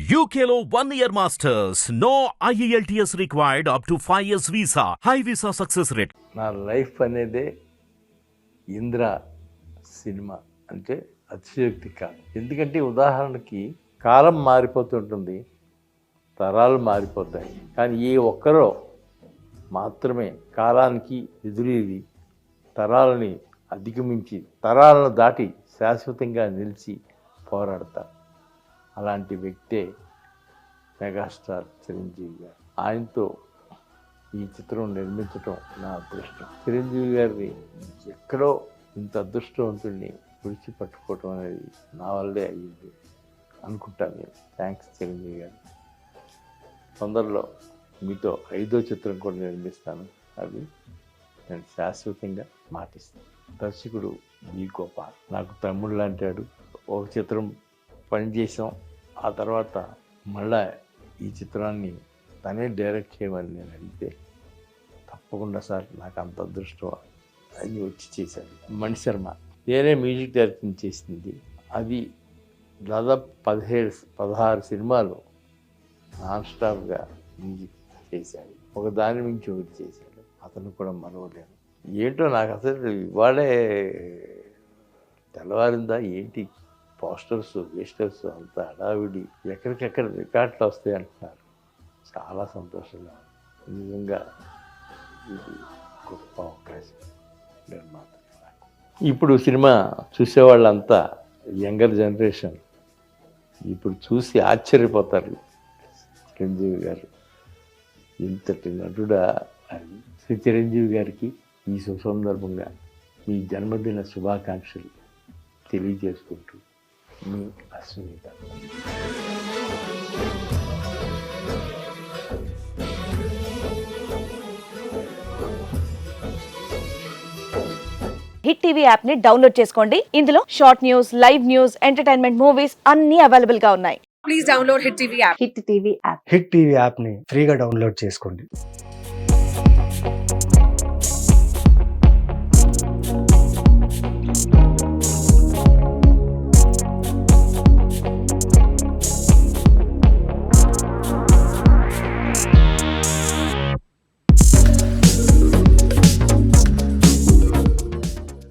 UKLO 1 year masters. No IELTS required up to 5 years visa. High visa success rate. నా life అనేదే Indra cinema అంటే అతిశయోక్తి కాదు. ఎందుకంటే ఉదాహరణకి కాలం మారిపోతుంటుంది, తరాలు మారిపోతాయి, కానీ ఏ ఒక్కరో మాత్రమే కాలానికి ఎదురేది తరాలని అధిగమించి తరాలను దాటి శాశ్వతంగా నిలిచి పోరాడతారు. అలాంటి వ్యక్తే మెగాస్టార్ చిరంజీవి గారు. ఆయనతో ఈ చిత్రం నిర్మించడం నా అదృష్టం. చిరంజీవి గారిని ఎక్కడో ఇంత అదృష్టవంతుడిని విడిచిపట్టుకోవటం అనేది నా వల్లే అయ్యింది అనుకుంటాను నేను. థ్యాంక్స్ చిరంజీవి గారు. తొందరలో మీతో 5వ చిత్రం కూడా నిర్మిస్తాను, అది నేను శాశ్వతంగా మాటిస్తాను. దర్శకుడు వి గోపాల్ నాకు తమ్ముడు లాంటాడు. ఒక చిత్రం పనిచేసాం, ఆ తర్వాత మళ్ళా ఈ చిత్రాన్ని తనే డైరెక్ట్ చేయమని నేను అడిగితే తప్పకుండా సార్ నాకు అంత అదృష్టం అని వచ్చి చేశాను. మణిశర్మ నేనే మ్యూజిక్ డైరెక్టింగ్ చేసింది. అది దాదాపు 16 సినిమాలు నాన్ స్టాప్గా మ్యూజిక్ చేశాడు. ఒక దాని మించి ఒకటి చేశాడు. అతను కూడా మరవలేను. ఏంటో నాకు అసలు ఇవాళే తెల్లవారిందా ఏంటి, పోస్టర్స్ గెస్టర్స్ అంతా హడావిడి, ఎక్కడికెక్కడ రికార్డులు వస్తాయి అంటున్నారు. చాలా సంతోషంగా ఉంది. నిజంగా ఇది గొప్ప అవకాశం నిర్మాత. ఇప్పుడు సినిమా చూసేవాళ్ళంతా యంగర్ జనరేషన్ ఇప్పుడు చూసి ఆశ్చర్యపోతారు. చిరంజీవి గారు ఇంతటి నటుడా అని. శ్రీ చిరంజీవి గారికి ఈ సుసందర్భంగా మీ జన్మదిన శుభాకాంక్షలు తెలియజేసుకుంటూ మీ అశ్విని గారు. హిట్ టీవీ యాప్ ని డౌన్లోడ్ చేసుకోండి. ఇందులో short news, live news, entertainment movies అన్ని అవైలబుల్ గా ఉన్నాయి. Please download hit TV app. Hit TV app hit TV యాప్ని ఫ్రీగా డౌన్లోడ్ చేసుకోండి.